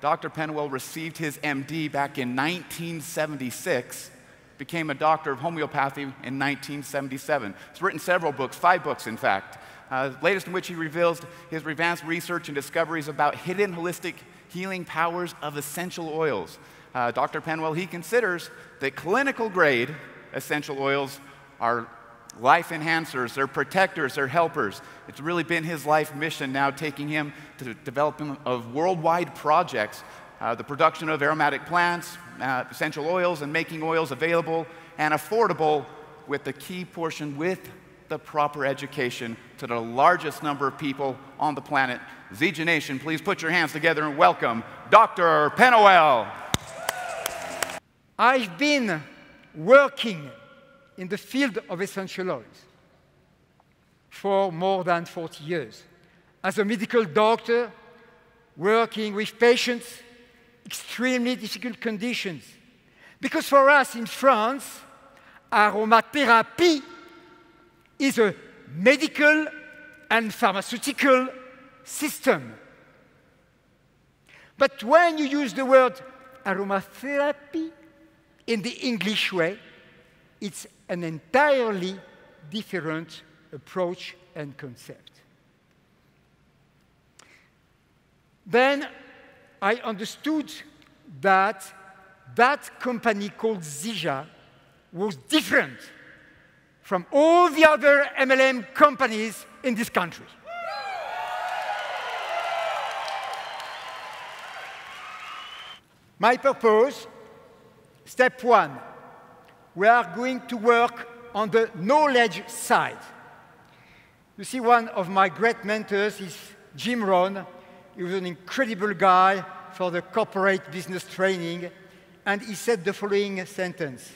Dr. Pénoël received his MD back in 1976, became a doctor of homeopathy in 1977. He's written several books, 5 books in fact, latest in which he reveals his advanced research and discoveries about hidden holistic healing powers of essential oils. Dr. Pénoël, he considers that clinical grade essential oils are life enhancers, they're protectors, they're helpers. It's really been his life mission now, taking him to the development of worldwide projects, the production of aromatic plants, essential oils, and making oils available and affordable, with the key portion with the proper education to the largest number of people on the planet. Zija Nation, please put your hands together and welcome Dr. Pénoël. I've been working in the field of essential oils for more than 40 years. As a medical doctor, working with patients, extremely difficult conditions. Because for us in France, aromatherapy is a medical and pharmaceutical system. But when you use the word aromatherapy in the English way, it's an entirely different approach and concept. Then I understood that that company called Zija was different from all the other MLM companies in this country. My purpose, step 1, we are going to work on the knowledge side. You see, one of my great mentors is Jim Rohn. He was an incredible guy for the corporate business training, and he said the following sentence: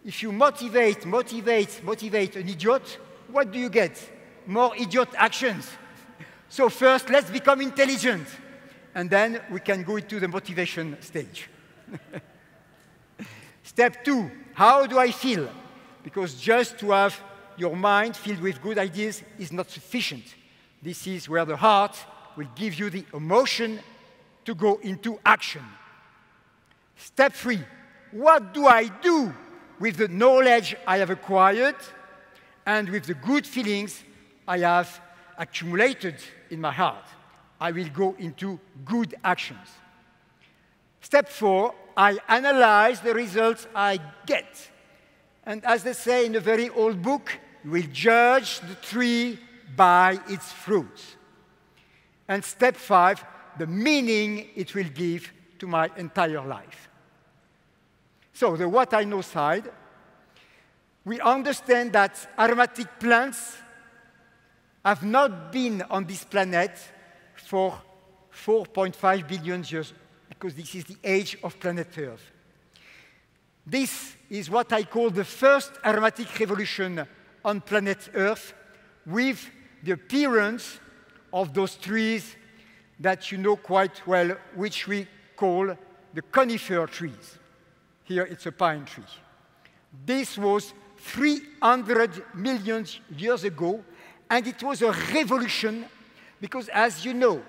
if you motivate an idiot, what do you get? More idiot actions. So first, let's become intelligent, and then we can go into the motivation stage. Step 2, how do I feel? Because just to have your mind filled with good ideas is not sufficient. This is where the heart will give you the emotion to go into action. Step 3, what do I do with the knowledge I have acquired and with the good feelings I have accumulated in my heart? I will go into good actions. Step 4, I analyze the results I get. And as they say in a very old book, you will judge the tree by its fruits. And step 5, the meaning it will give to my entire life. So the what I know side, we understand that aromatic plants have not been on this planet for 4.5 billion years, because this is the age of planet Earth. This is what I call the first aromatic revolution on planet Earth, with the appearance of those trees that you know quite well, which we call the conifer trees. Here it's a pine tree. This was 300 million years ago, and it was a revolution because, as you know,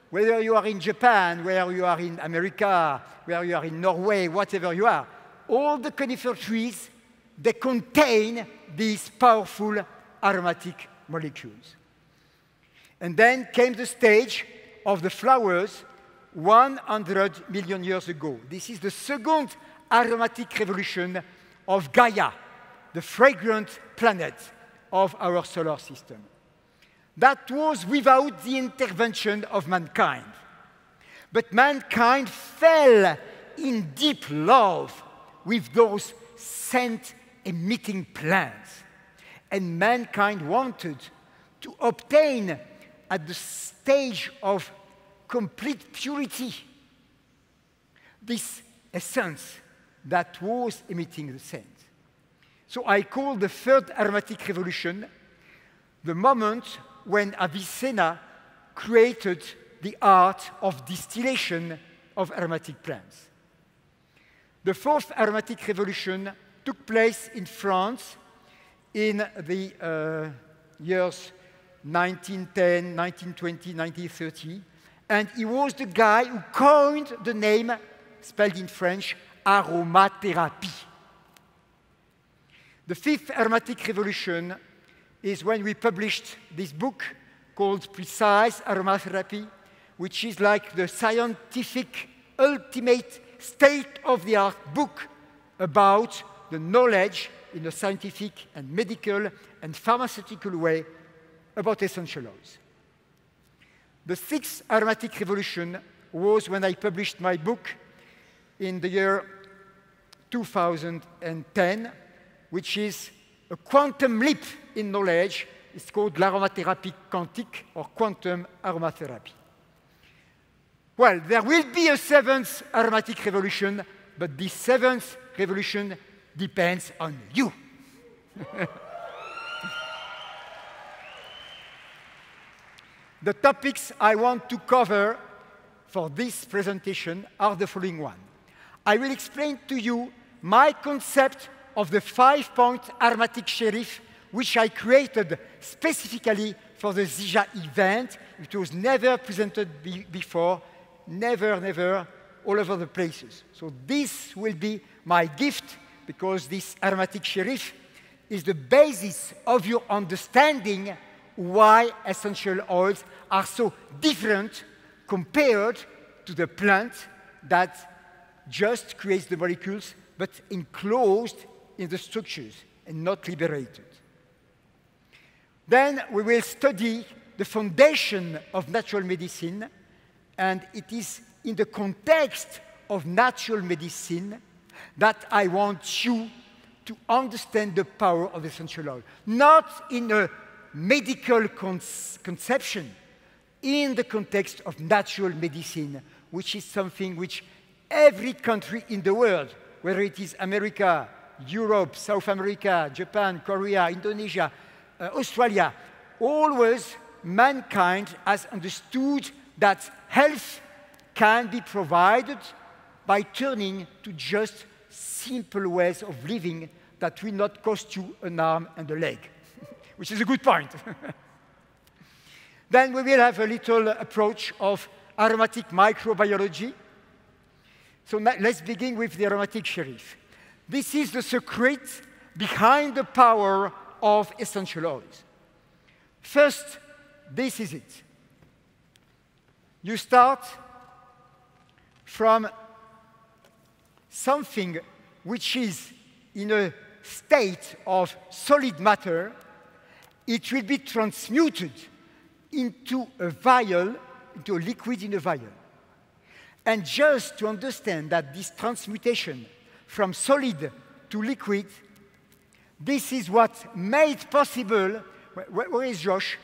whether you are in Japan, whether you are in America, whether you are in Norway, whatever you are, all the conifer trees, they contain these powerful aromatic molecules. And then came the stage of the flowers 100 million years ago. This is the second aromatic revolution of Gaia, the fragrant planet of our solar system. That was without the intervention of mankind. But mankind fell in deep love with those scent-emitting plants. And mankind wanted to obtain, at the stage of complete purity, this essence that was emitting the scent. So I call the third aromatic revolution the moment when Avicenna created the art of distillation of aromatic plants. The fourth aromatic revolution took place in France in the years 1910, 1920, 1930, And he was the guy who coined the name, spelled in French, aromatherapy. The fifth aromatic revolution is when we published this book called Precise Aromatherapy, which is like the scientific, ultimate, state-of-the-art book about the knowledge in a scientific and medical and pharmaceutical way about essential oils. The sixth aromatic revolution was when I published my book in the year 2010, which is a quantum leap in knowledge. It's called l'aromathérapie quantique or quantum aromatherapy. Well, there will be a seventh aromatic revolution, but this seventh revolution depends on you. The topics I want to cover for this presentation are the following one. I will explain to you my concept of the 5-point aromatic sheriff, which I created specifically for the Zija event. It was never presented before, never, all over the places. So this will be my gift, because this aromatic sheriff is the basis of your understanding why essential oils are so different compared to the plant that just creates the molecules, but enclosed in the structures and not liberated. Then we will study the foundation of natural medicine, and it is in the context of natural medicine that I want you to understand the power of essential oil. Not in a medical conception, in the context of natural medicine, which is something which every country in the world, whether it is America, Europe, South America, Japan, Korea, Indonesia, Australia, always mankind has understood that health can be provided by turning to just simple ways of living that will not cost you an arm and a leg, which is a good point. Then we will have a little approach of aromatic microbiology. So let's begin with the aromatic sheriff. This is the secret behind the power of essential oils. First, this is it. You start from something which is in a state of solid matter. It will be transmuted into a vial, into a liquid in a vial. And just to understand that this transmutation from solid to liquid, this is what made possible. Where is Josh?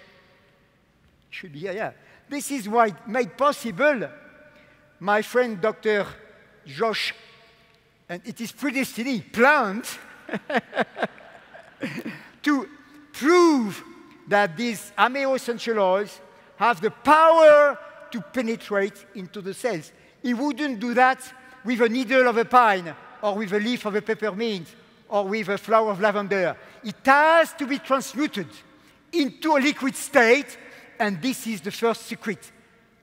Should be here, yeah. This is what made possible my friend Dr. Josh, and it is predestined, planned, to prove that these Ameo Essential Oils have the power to penetrate into the cells. He wouldn't do that with a needle of a pine, or with a leaf of a peppermint, or with a flower of lavender. It has to be transmuted into a liquid state, and this is the first secret.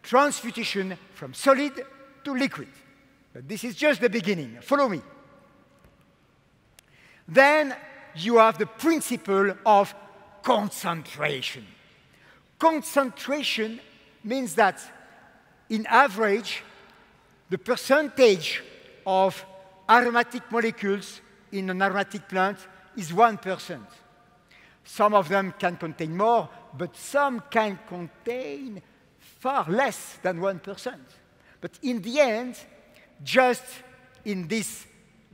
Transmutation from solid to liquid. But this is just the beginning. Follow me. Then you have the principle of concentration. Concentration means that, in average, the percentage of aromatic molecules in an aromatic plant is 1%. Some of them can contain more, but some can contain far less than 1%. But in the end, just in this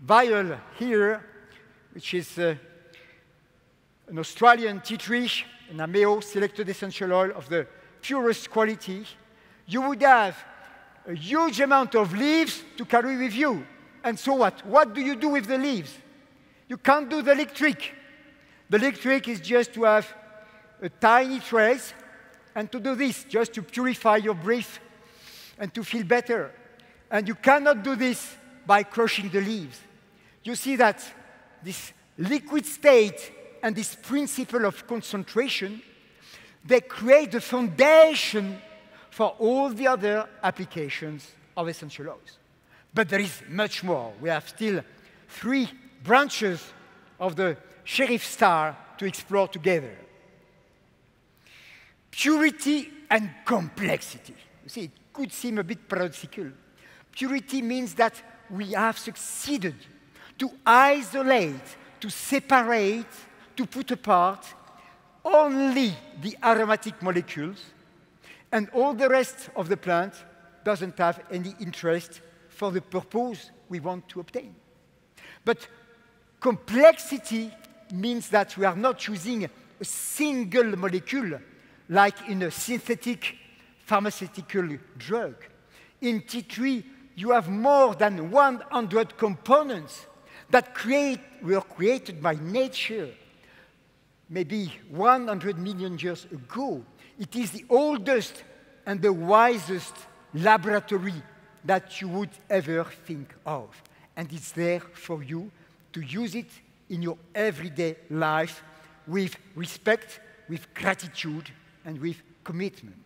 vial here, which is an Australian tea tree, an Ameo selected essential oil of the purest quality, you would have a huge amount of leaves to carry with you. And so what? What do you do with the leaves? You can't do the lick trick. The lick trick is just to have a tiny trace and to do this, just to purify your breath and to feel better. And you cannot do this by crushing the leaves. You see that this liquid state and this principle of concentration, they create the foundation for all the other applications of essential oils. But there is much more. We have still 3 branches of the sheriff star to explore together. Purity and complexity. You see, it could seem a bit paradoxical. Purity means that we have succeeded to isolate, to separate, to put apart only the aromatic molecules, and all the rest of the plant doesn't have any interest for the purpose we want to obtain. But complexity means that we are not choosing a single molecule like in a synthetic pharmaceutical drug. In tea tree, you have more than 100 components that were created by nature maybe 100 million years ago. It is the oldest and the wisest laboratory that you would ever think of. And it's there for you to use it in your everyday life with respect, with gratitude, and with commitment.